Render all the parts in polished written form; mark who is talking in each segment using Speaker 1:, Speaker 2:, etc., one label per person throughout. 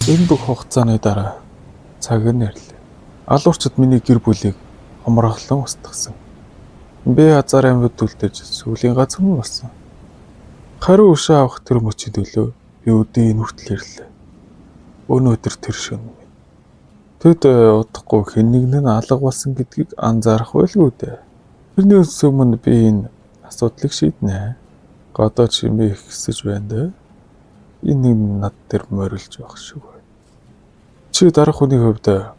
Speaker 1: Энэ бүх хугацааны дараа цаг нэрлээ. Алуурчид миний гэр бүлийг хомрохлон устгасан. Би азар амьд үлдэж сүүлийн газар нь болсон. Хариу өшөө авах тэр мөчид төлөө би өдөө энэ хүртэл ирлээ. Өнөөдөр тэр шөнө. Тэд удахгүй хэн нэгэн нь алга болсон гэдгийг анзаарах байлгүй дээ. Тэрнээс өмнө би энэ асуудлыг шийднэ. Гадаад чимээ ихсэж байна дээ. Энэ над дээр морилж байх шүү. Чи дарах хүний хувьд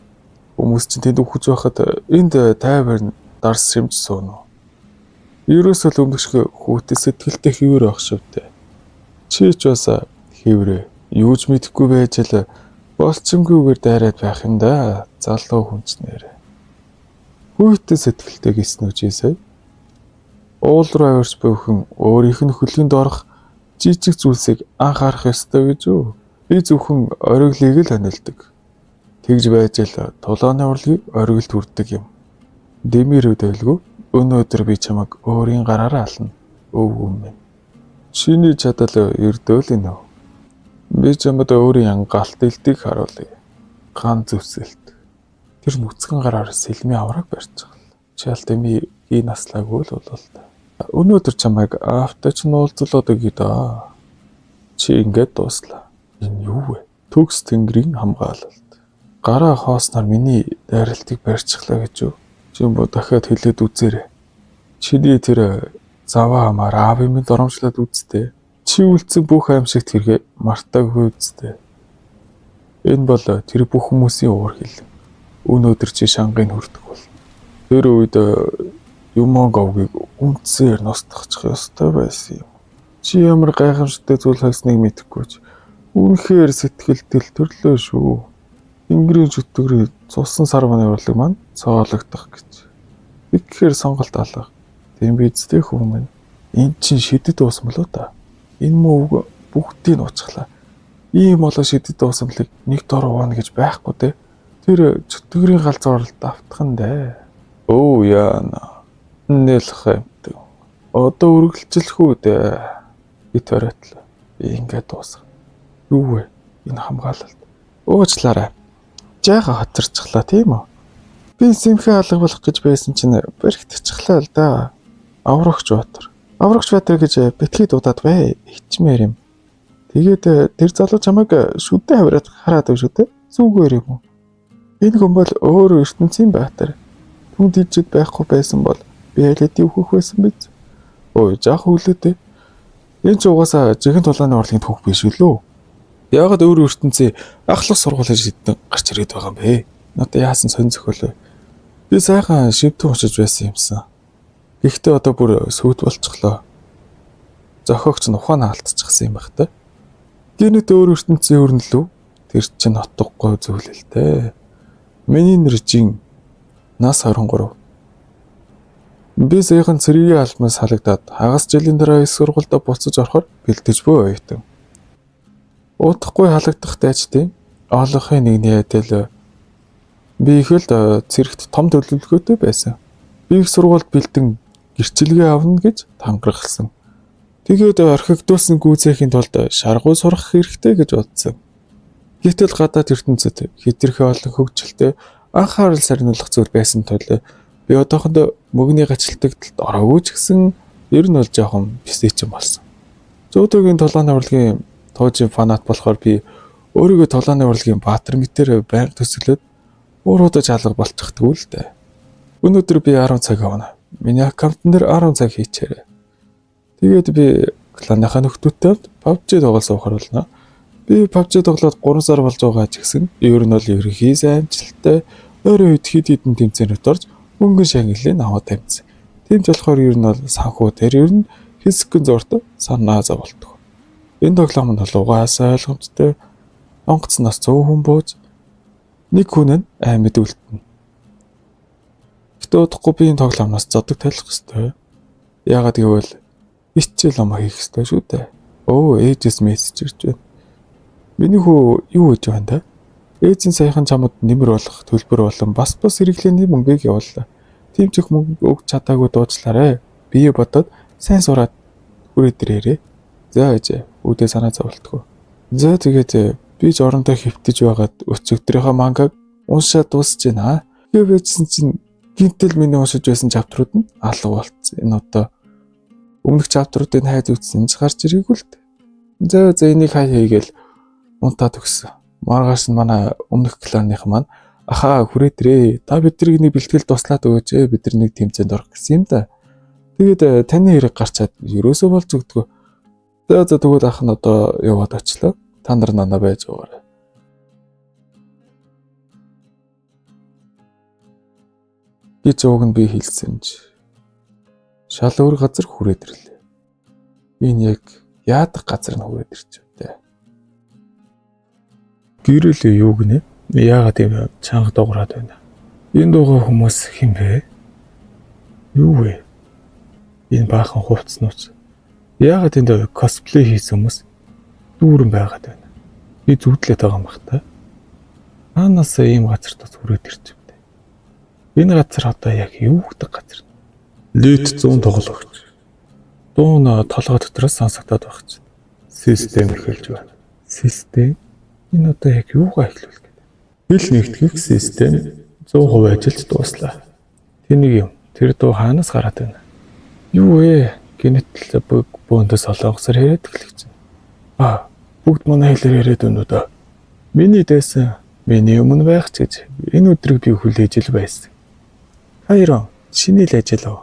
Speaker 1: хүмүүс чинь тэнд үхэж байхад энд тайван дарс шимж сууна. Ерөөсөө л өмнөшгөө хүүтэй сэтгэлтэй хэвээр байх шивтэй. Чи ч бас хэврээ. Юу ч мэдэхгүй байж л болцсонгүйгээр дайраад байх юм да. Залуу хүнчнэр. Хүүтэй сэтгэлтэй гисэн үү сая? Уул руу авирч буйхан өөрийнх нь хөлөнд орох жижиг зүйлсийг анхаарах ёстой гэж үү? Би зөвхөн ориглыг л хөнөлдөг. Тэгж байж л тулааны урлагийг оргилд хүрдэг юм. Дэмир өдөлгөө өнөөдөр би чамайг өөрийн гараараа ална. Өв юм. Чиний чадал эрдөөл энэ. Би чамд өөрийн галт элдийг харуулъя. Ган зүсэлт. Тэр нүцгэн гараар сэлмийн авраг барьчихлаа. Чаал дэмий энэ наслаагүй л болоо л та. Өнөөдөр чамайг авточ нуулзлаад өгье да. Чи ингээд дууслаа. Энэ юу вэ? Төгс тэнгэрийн хамгаалалт. Гараа хоосноор миний дайралтыг барьчихлаа гэж юу? Чи дахиад хэлээд үзээрэй. Чиний тэр заваа хамаар аав минь доромжлоод үзтээ. Чи үлдсэн бүх аимшигт хэрэгэ мартаагүй үзтээ. Энэ бол тэр бүх хүмүүсийн уур хил. Өнөөдөр чи шангийн хүрдэг бол. Тэр үед Юмонговыг үнцээр ностгочих ёстой байсан юм. Чи ямар гайхамшигтай зүйл хайсныг мэдэхгүй ч үнэхээр сэтгэлдэл төрлөө шүү. Тэнгэрийн чөтгөрийн цусан сарваны урлаг маань цоологдох гэж. Тэгэхээр сонголт алга. Тийм бидтэй хүмүүс. Энд чинь шидэд дууссан болоо та. Энэ мөв бүгдийг нууцглаа. Ийм болоо шидэд дуусамлыг нэг дор угаана гэж байхгүй те. Тэр чөтгөрийн галзуу уралд автхан дээ. Оо яана. Нэлх юмт. Одоо үргэлжлэх үү дээ. Би төрөтлөө. Би ингээд дуусах. Юу вэ? Энэ хамгаалалт. Уучлаарай. Жаахан хоцорчихлаа тийм үү? Би симхэ алга болох гэж байсан чинь бэрхтчихлаа л да. Аврагч Баатар. Аврагч Баатар гэж битгий дуудаад бай. Ичмээр юм. Тэгээд тэр залуу чамайг шүдэ хавраад хараад өв шүү дээ. Зүгээр юм уу? Энэ хүн бол өөр ертөнцийн Баатар. Түн дижид байхгүй байсан бол би ялэдий өөхөх байсан биз? Ой, жаах үлээдээ. Энэ ч угаасаа жихэн тулааны урлагийн түүх биш үлээ. Яагаад өөр ертөнцийн ахлах сургууль хийж идэн гарч ирээд байгаа юм бэ? Надад яасан сонь зохиолоо. Би сайхан шивтэн очиж байсан юмсан. Гэхдээ одоо бүр сүйт болчихлоо. Зохиогч нь ухаанаа алдчихсан юм байх та. Гэнэт өөр ертөнцийн өрнөлөө тэр чинь нотдохгүй зөвлөлтэй. Миний нэр Жин. Нас 23. Би саяхан цэргийн албаас халагдаад хагас жилийн дараа их сургуульд буцаж орохоор бэлдэж буй ойтон. Удахгүй халагдах дайчдын олонхын нэгний адил би их л цэрэгт том төлөвлөгөөтэй байсан. Би их сургуульд бэлдэн гэрчлэгээ авна гэж тангаргалсан. Тэгээд орхигдуулсан гүйцээхийн тулд шаргуу сурах хэрэгтэй гэж бодсон. Гэтэл гадаад ертөнцид хэтэрхий олон хөгжилтэй анхаарал сарниулах зүйл байсан тул би одоохондоо мөгний гацалтагталд ороогүй ч гэсэн ер нь бол жоохон бисэйчин болсон. Зөөдөгийн тулааны урлагийн туужийн фанат болохоор би өөрийгөө тулааны урлагийн Баатар мэтэр байнга төсөглөөд ууруудаж алга болчихдгүй л дээ. Өнөөдөр би 10 цаг авна. Миний аккаунтн дээр 10 цаг хийчихээрэй. Тэгээд би кланыхаа нөхдөөтэй PUBG тоглож суухаар болно. Би PUBG тоглоод 3 сар болж байгаа ч гэсэн ер нь бол ерөнхий сайн амжилттай өөрөө хэд хэдэн тэмцээнүүд орж мөнгөн шагналыг аваад тавьсан. Тийм ч болохоор ер нь бол санхүү дээр ер нь хэсэгэн зурд санаа зовлдог. Энэ тоглоом нь бол угаасаа ойлгомжтой. Онгоцноос 100 хүн бууж нэг хүн нь аймад үлдэнэ. Гэтэ удахгүй би энэ тоглоомноос зодог талах ёстой. Яагаад гэвэл хичээл ам хийх ёстой шүү дээ. Оо, ээжээс мессеж ирж байна. Миний хүү юу гэж байна да? Ээжийн саяхан чамд нэмэр болох төлбөр болон бас хэрэглээний мөнгийг явууллаа. Тийм ч их мөнгө өгч чадаагүй дуучлаарэ. Бие бодоод сайн сураад хүрээд ирээрээ. За ээж, үүдээ санаа зовлтгоо. За тэгээд Би ч орондоо хөвтөж байгаад өчигдрийнхөө мангаг уншаад дуусж байна. Тэгээ байжсэн чинь гинтэл миний уншиж байсан чаптрууд нь алга болцсон. Энэ одоо өмнөх чаптруудыг хайж үзсэн ч гарч ирээгүй л дээ. За энийг хай хийгээл унтаад өгсөн. Маргааш нь манай өмнөх кланых маань ахаа хүрээтрээ. Та бидний нэг бэлтгэл туслаад өгөөч. Бид нар нэг тэмцээнд орох гэсэн юм да. Тэгээд таны хэрэг гарчаад ерөөсөө болж өгдөгөө. За тэгвэл ах нь одоо яваад очлоо. Та нар нана байж байгаарай. гэж ууг нь би хэлсэн ч шал өөр газар хүрээд ирлээ. Энэ яг яадах газар нь хүрээд ирчихвэ. Гэрэлээ юу гинэ? Яагаад юм чанга дуурайд байна? Энэ дуугаа хүмүүс хэн бэ? Юу вэ? Энэ баахан хувцснууч. Яагаад энд косплей хийсэн хүмүүс дүүрэн байгаад байна? Би зүудлээд байгаа юм бах та. Аанаас ийм газар тус хүрээд ирчихвэ. Энэ газар одоо яг юу гэдэг газар? Лит 100 тоглогч. Дуун толгой дотроос сонсогдоод байх чинь. Систем эхэлж байна. Систем? Энэ одоо яг юугаа эхлүүлэх гэдэг? Хэл нэгтгэх систем 100% ажиллаж дууслаа. Тэнийг юм. Тэр дуу хаанаас гараад байна? Юу вэ? Гинэтэл бөөндөөс солонгосоор яриад эхлэх чинь. Бүгд манай хэлээр яриад байна уу да? Миний дэсэн миний өмнө байх ч гэж энэ өдрийг би хүлээж ил байсан. Хайрон, чиний л ажил уу?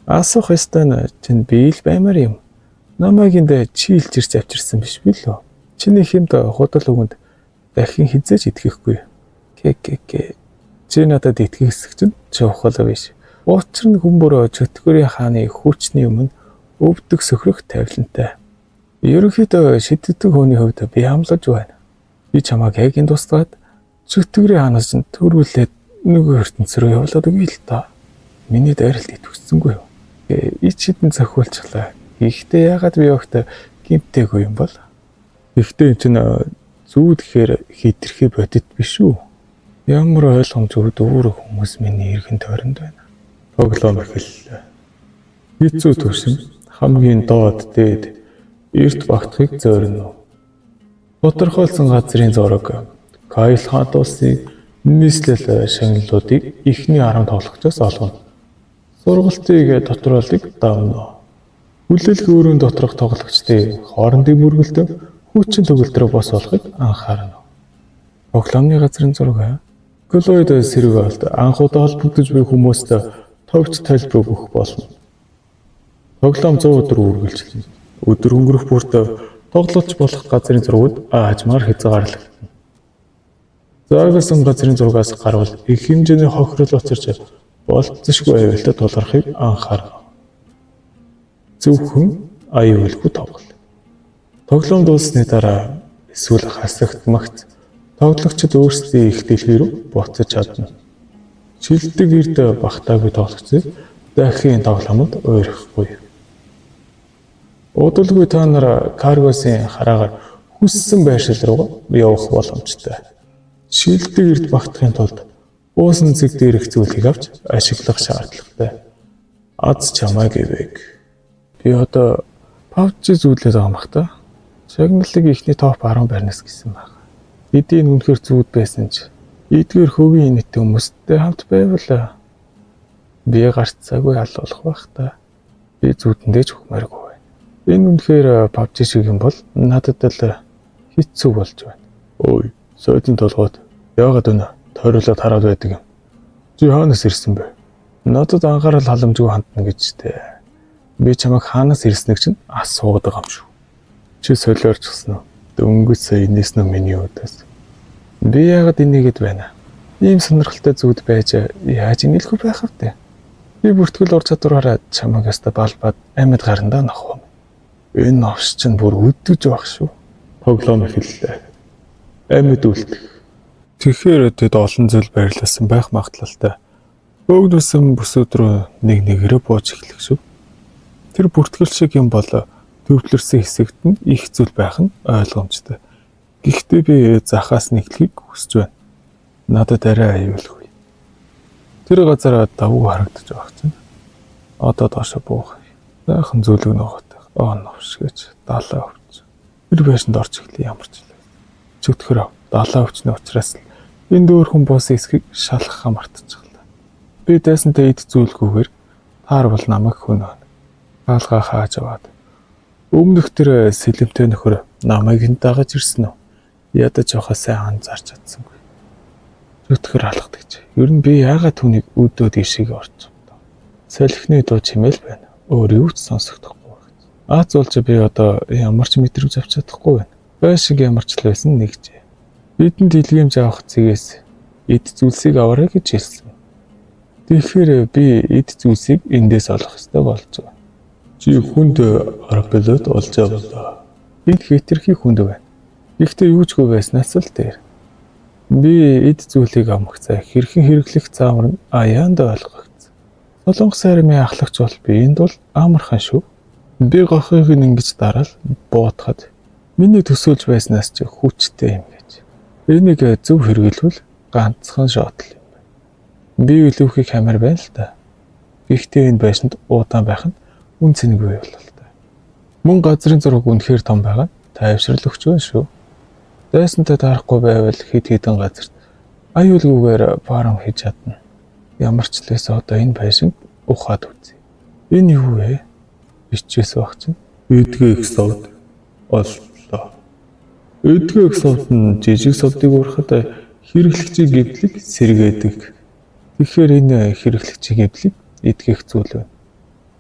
Speaker 1: Асуух ёстой чинь би л баймаар юм. Намайг энд чи илж ирж авчирсан биш би лөө. Чиний хэмд худал өгөнд дахин хизээж итгэхгүй. Чи надад итгэх хэсэг чинь чухал биш. Учир нь хүмүүрөө чөтгөрийн хааны хүчний өмнө өвдөг сөхрөх тавилантай. Ерөнхийдөө шиддэг хүний хувьд би хамлаж байна. Би чамайг яг энэ тусгаад чөтгөрийн хаанаас чинь төрүүлээд нөгөө ертөнц рүү явуулаад өгье л та. Миний дайралт итгэвчсэнгүй юу? Ич хитэн цохиулчлаа. Гэхдээ яагаад би явахт гимтээгүй юм бол? Гэхдээ энэ чинь зүүд гэхээр хитрхи бодит биш үү? Ямар ойлгомжгүй дүүрэг хүмүүс миний эргэн тойронд байна. Тоглоом эхэллээ. Хэцүү төвшин хамгийн доод дээд эрт багтахыг зорино. Тодорхойлсон газрын зураг Кайл хаан улсын нийслэл шагналуудыг эхний 10 тоглогчоос олгоно. Сургалтыг дотроолыг давна. Хүлээлт өөрийн доторх тоглогчдын хоорондын мөргөлтөд хүчин төгөлдрөө бос болохыг анхаарна. Тоглоомны газрын зураг Глоид сэргэлт анхудаа холбогдож буй хүмүүст товч тайлбар өгөх болно. Тоглоом 100 өдөр үргэлжилнэ. Өдөр өнгөрөх бүрт тоглолч болох газрын зургууд аажмаар хязгаарлагдана. Заагсан газрын зургаас гарвал их хэмжээний хохирол учирч болцсошгүй аюултай тулгархыг анхаарна. Зөвхөн аюулгүй тоглол. Тоглоом дууссаны дараа эсвэл хасагдмагц тоглогчид өөрсдийн их дэлхий рүү буцаж чадна. Шилдэг эрд багтаагүй тоглогчид дахин тоглоомод ойрхгүй. Удалгүй та нар каргосын хараагаар хүссэн байршил руу явах боломжтой. Шилдэг эрд багтахын тулд уусан зэг дээрх зүйлийг авч ашиглах шаардлагатай. Аз чамайг ивэг. Би одоо PUBG зүүдлээд байгаа юм бах та. Шагналыг ихний топ 10 байрнаас гисэн баг. Эдийн үнэхээр зүүд байсан ч эдгээр хөвгийн нийтийн хүмүүстэй хамт байвал би гарцаагүй алуулах байх та. Би зүүдэндээ ч хөхмээргүй байна. Энэ үнэхээр PUBG шиг юм бол надад л хэцүү болж байна. Ой, сойдын толгойд яагаад өнө тойруулаад хараад байдаг юм. Чи хаанаас ирсэн бэ? Надад анхаарал халамжгүй хандна гэжтэй. Би чамайг хаанаас ирснийг чинь асуугаад байгаа юм шүү. Чи солиорчсон уу? Дөнгөж сая инээс нь миний өдөөс. Би яагаад энийгэд байна? Ийм сонирхолтой зүуд байж яаж инээлгүй байх вэ? Би бүртгэл ур чадвараараа чамайг яста балбаад амьд гарандаа нохов. Энэ новш чинь бүр өддөж байх шүү. Тоглоом эхэллээ. Амьд үлдэх. Тэгэхээр тэд олон зүйл байрлуулсан байх магадлалтай. Бөөгнөсөн бүсүүд рүү нэг нэгээрээ бууж эхлэх шүү. Тэр бүртгэл шиг юм бол төвлөрсөн хэсэгт нь их зүйл байх нь ойлгомжтой. Гэхдээ би захаас нэглэхийг хүсэж байна. Надад арай аюулгүй. Тэр газараа давуу харагдаж байгаа чинь. Одоо доошо буух. Сайхан зүйлэг ноготой. Новш гэж далаа өвч. Тэр байшинд орж ирлээ ямар ч л. Чөтгөр далаа өвчнө учраас л энэ дөөрхөн бус эсхийг шалгахаа мартчихлаа. Би дайсантай эд зүйлгүйгээр таар бол намайг хөнөөн. Хаалгаа хааж аваад. Өмнөх тэр сэлэмтэй нөхөр намайг энэ дагаж ирсэн үү? Ядаж явахаа сайн анзаарч чадсангүй. Чөтгөр алхдаг. Ер нь би яагаад түүнийг өдөөд ишиг орж байгаа. Салхины дуу чимээл байна. Өөр юу ч сонсохдохгүй байна. Аз болж би одоо ямар ч мэдрэмж авч чадахгүй байна. Байшиг ямар ч л байсан нэгжээ. Бидэнд дэлгэмж авах цэгээс эд зүйлсийг аваарай гэж хэлсэн. Тэгэхээр би эд зүйлсийг эндээс олох ёстой болж байгаа. Чи хүнд арбилот олж авлаа. Энд хэтэрхий хүнд байна. Гэхдээ юучгүй байснаас л дээр. Би эд зүйлийг амгах цай хэрхэн хэрэглэх заавар нь аяанд ойлгогдсон. Солонгос армийн ахлагч бол би энд бол амархан шүү. Би гохыг ингэж дараал буутахад миний төсөөлж байснаас ч хүчтэй юм гэж. Энийг зөв хэрэглэвэл ганцхан шотл юм байна. Би үлэвхийг хамаар байна л да. Гэхдээ энэ байшинд удаан байх нь үн цэнэгүй бололтой. Мөн газрын зураг үнэхээр том байгаа. Тайвшрал өгч байна шүү. Дайсантай дарахгүй байвал хэд хэдэн газарт аюулгүйгээр фарм хийж чадна. Ямар ч л байсан одоо энэ байшин ухаад үзье. Энэ юу вэ? Бичээс баг чинь. Эдгээ их савд оллоо. Эдгээ их савд нь жижиг савдыг уурахад хэрэглэгчийн гэмтлэг сэргээдэг. Тэгэхээр энэ хэрэглэгчийн гэмтлэг эдгэх зүйл байна.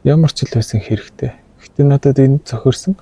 Speaker 1: Ямар ч л байсан хэрэгтэй. Гэтэ надад энэ зохирсон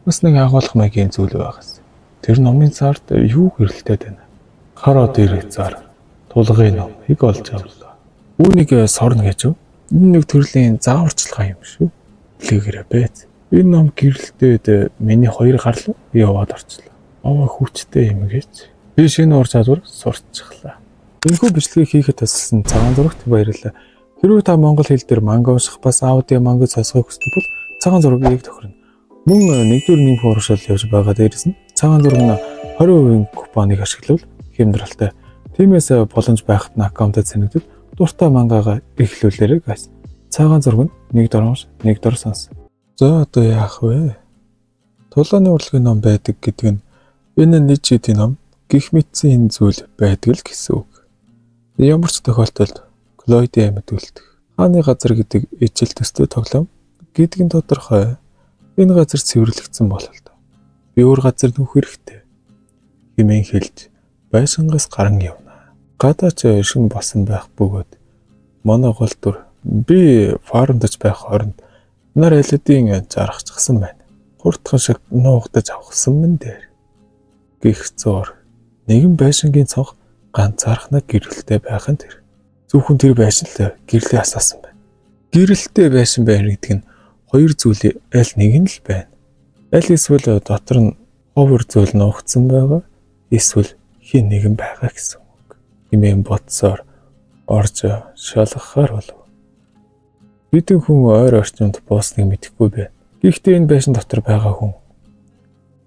Speaker 1: бас нэг агуулга маягийн зүйл байгаас. Тэр номын цаарт юу гэрэлтээд байна? Хараа дээр цаар тулгын номыг олж авлаа. Үүнийг сорно гэж юу? Энэ нэг төрлийн зааварчилгаа юм шүү. Лэгэрэ бэз. Энэ ном гэрэлтээд миний хоёр гарал яваад орчлоо. Аваа хүчтэй юм гэж. Би шинэ ур чадвар сурччихлаа. Энэхүү бичлэгийг хийхэд тусалсан цагаан зурагт баярлалаа. Хэрвээ та монгол хэл дээр манга унших бас аудио манга сонсохыг хүсвэл цагаан зургийг тохирно. Мөн нэгдүгээр нэг хууршил явж байгаа дээрээс нь цагаан зураг нь 20% купоныг ашиглавал хямдралтай. Тиймээс боломж байхад нь аккаунтад санагдвал дуртай мангагаа эхлүүлээрэй guys. Цагаан зураг нь нэг дор унш, нэг дор сонс. За одоо яах вэ? Тулааны урлагийн ном байдаг гэдэг нь энэ нэг жидийн ном гих мэдсэн энэ зүйл байдаг л гэсэн үг. Ямар ч тохиолдолд Клойди амьд үлдэх. Хааны газар гэдэг ижил төстэй тоглоом гэдгийн тодорхой. Энэ газар цэвэрлэгдсэн болол доо. Би өөр газар нөх хэрэгтэй. Хэмээн хэлж байшингаас гарan явна. Гадаач шин босон байх бөгөөд манай гол дүр би фармдаж байх хооронд нар алидийн зарахчихсан байна. Хурдхан шиг нуугдаж авахсан мэн дээр. Гих зур нэгэн байшингийн цонх ганцаархнаа гэрэлтэй байх нь тэр. Зөвхөн тэр байшин л гэрлээ асаасан байна. Гэрэлтэй байшин байна гэдэг нь хоёр зүйлийн аль нэг нь л байна. Аль эсвэл дотор нь ховор зүйл нуугдсан байгаа, эсвэл хин нэгэн байгаа гэсэн үг. Хэмээн бодсоор орж шалгахаар болов. Бидний хүн ойр орчинд буусныг мэдэхгүй байна. Гэхдээ энэ байшин дотор байгаа хүн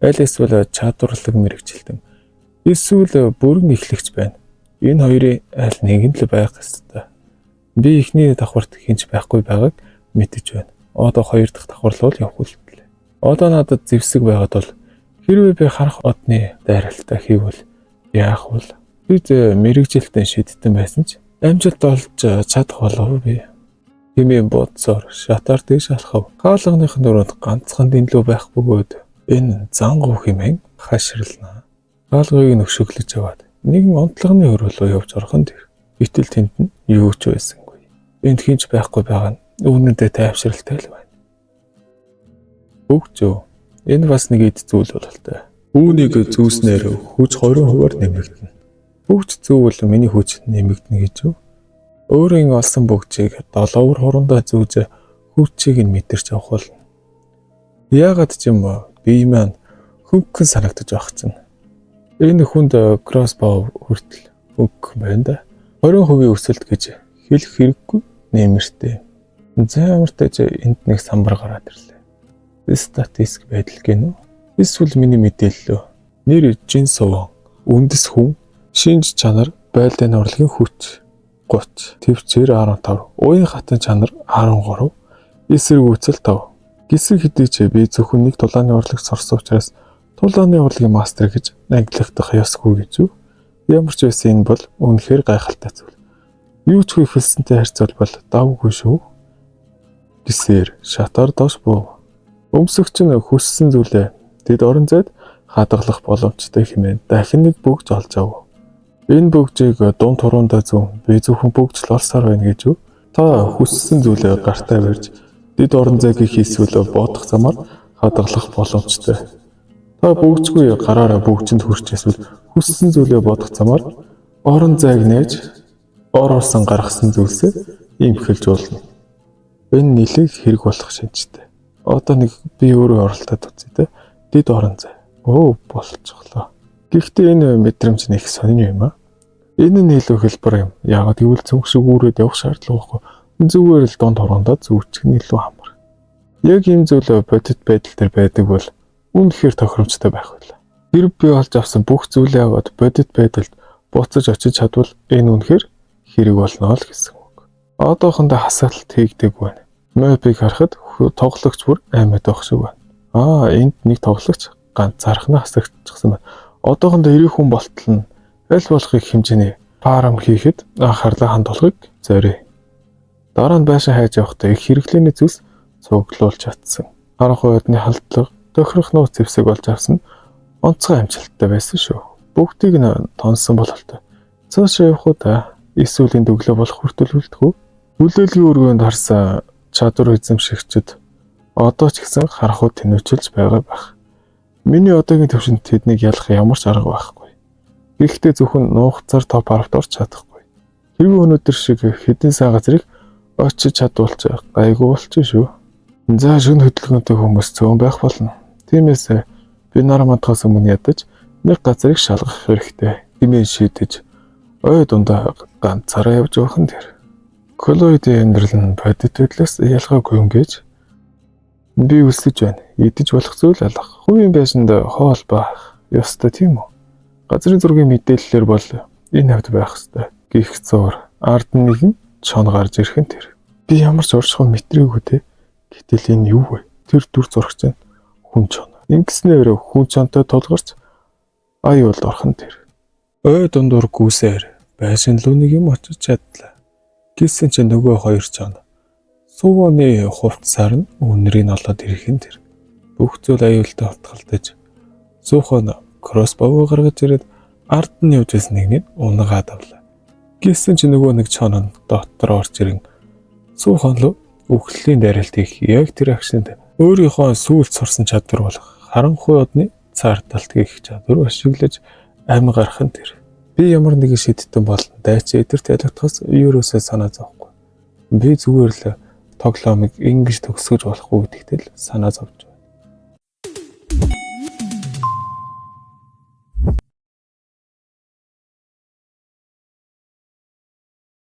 Speaker 1: аль эсвэл чадварлаг мэрэгчлэн эсвэл бүрэн эхлэгч байна. Энэ хоёрын аль нэг нь л байх ёстой. Би эхний давхарт хинч байхгүй байгааг мэдэж байна. Одоо хоёр дахь давхар руу явах үлдлээ. Одоо надад зэвсэг байгаад бол хэрвээ би харах одны дайралтаа хийвэл яах вэ? Бид мэрэгжилтэн шийдтэн байсан ч амжилт олж чадах болов би. Хэмээн бодсоор шатаар дэш алхав. Хаалганых нөрөнд ганцхан дэнлүү байх бөгөөд энэ зангуу хэмээн хаширлнаа. Хаалгыг нөшөглөж аваад нэгэн онцлогны хөрөө рүү явж орхон тэр. Гэтэл тэнд нь юу ч байсангүй. Энд хинч байхгүй байгаа нь үүнэндээ тайвшралтай л байна. Хөгжөө. Энэ бас нэг эд зүйл бололтой. Үүнийг зүүснээр хүч 20%-аар нэмэгдэнэ. Хөгж зүүвэл миний хүч нэмэгдэнэ гэж юу? Өөрийн олсон бөгжийг 7-оор хурандаа зүүж хүчийг нь мэдэрч авах болно. Яагаад ч юм бие маань хөнгөн санагдаж байх чинь. Энэ хүнд кроссбоу хүртэл өг байна да. 20% өсөлт гэж хэлэх хэрэггүй нэмэртэй. Займартаж энд нэг самбар гараад ирлээ. Статистик байдал гэнэ үү? Эсвэл миний мэдээлэл нэр жин суван, үндэс хүн, шинж чанар, байлдааны урлагийн хүч 30, төвчээр 15, уян хатан чанар 13, эсрэг үүсэл 5. Гисэг хэдий ч би зөвхөн нэг тулааны урлаг сорсон учраас Тулааны урлагийн мастер гэж ангилагдах ёсгүй гэж юу? Ямар ч байсан энэ бол үнэхээр гайхалтай зүйл. Юу ч хийх хэлсэнтэй харьцуулбал давгүй шүү. Гисээр шатаар доош буув. Өмсөгч нь хүссэн зүйлээ тэд орон зайд хадгалах боломжтой хэмээн дахин нэг бөгж олж ав. Энэ бөгжийг дунд турундаа зүүн би зөвхөн бөгж л олсоор байна гэж юу? Та хүссэн зүйлээ гартаа барьж тэд орон зайг хийсвэл бодох замаар хадгалах боломжтой. Та бөгжгүй гараараа бөгжинд хүрч эсвэл хүссэн зүйлээ бодох замаар орон зайг нээж ороосон гаргасан зүйлсээ имхэлж болно. Энэ нэлээд хэрэг болох шинжтэй. Одоо нэг би өөрөө оролдоод үзье те. Дэд орон зай. Болчихлоо. Гэхдээ энэ мэдрэмж нэг сонин юм аа. Энэ нь илүү хэлбэр юм. Яагаад гэвэл зөв шиг үүрээд явах шаардлага байхгүй. Зүгээр л дунд хорондоо зүүчих нь илүү амар. Яг ийм зүйл бодит байдал дээр байдаг бол үнэхээр тохиромжтой байх байлаа. Тэр би олж авсан бүх зүйлээ аваад бодит байдалд буцаж очиж чадвал энэ үнэхээр хэрэг болно л гэсэн үг. Одоохондоо хасаалт хийгдэг байна. Мопыг харахад тоглогч бүр аймаг байх шиг байна. Энд нэг тоглогч ганцаархнаа хасагдчихсан байна. Одоохондоо 90 хүн болтол нь аль болох их хэмжээний фарм хийхэд анхаарлаа хандуулахыг зориё. Дараа нь байшин хайж явахдаа их хэрэглээний зүйлс цуглуулж чадсан. Харанхуй одны халдлага тохирох нууц зэвсэг болж авсан онцгой амжилттай байсан шүү. Бүгдийг нь тонсон бололтой. Цаашаа явах уу та? Эсвэл энэ өглөө болох хүртэл үлдэх үү? Хүлээлгийн өргөнд харсан чадвар эзэмшигчид одоо ч гэсэн харахуу тэнүүчилж байгаа байх. Миний одоогийн төвшөнд тэднийг ялах ямар ч арга байхгүй. Гэхдээ зөвхөн нуугцаар топ 10-д орч чадахгүй. Хэрвээ өнөөдөр шиг хэдэн сайн газрыг очиж чадвалч гайгүй болчих шүү. За шин хөдөлгөөнтэй хүмүүс зөөн байх болно. Тиймээс би нар мандахаас өмнө ядаж нэг газрыг шалгах хэрэгтэй. Хэмээн шийдэж ой дундаа ганцаараа явж явах нь тэр. Колоидын амьдрал нь бодит байдлаас ялгаагүй юм гэж би үлсэж байна. Идэж болох зүйл алга. Хувийн байшинд хоол байх ёстой тийм үү? Газрын зургийн мэдээллээр бол энэ хавьд байх ёстой. Гих зур ард нэгэн чон гарч ирэх нь тэр. Би ямар ч уршихуй мэтрээгүй те. Гэтэл энэ юу вэ? Тэр дүр зурагч нь хүн чон. Ингэснээр хүн чонтой тулгарч аюулд орох нь тэр. Ой дундуур гүсээр байшин руу нэг юм очиж чадлаа. Гэсэн чинь нөгөө хоёр чон сувооны хувцсаар нь үнэрийг олоод ирэх нь тэр. Бүх зүйл аюултай утгалтаж суухон кроссбоу гаргаж ирээд ард нь явж байсан нэгнийг унгаад авлаа. Гэсэн чинь нөгөө нэг чон нь дотор орж ирэн суухон руу үхлийн дайралт хийх яг тэр агшинд өөрийнхөө сүүлд сурсан чадвар болох харанхуй одны цаарталт гэх чадвар ашиглаж амь гарах нь тэр. Би ямар нэгэн шийдтэн бол дайч эдэрт ялагдахаас ерөөсөө санаа зовхгүй. Би зүгээр л тоглоомыг ингэж төгсгөж болохгүй гэдэгт л санаа зовж байна.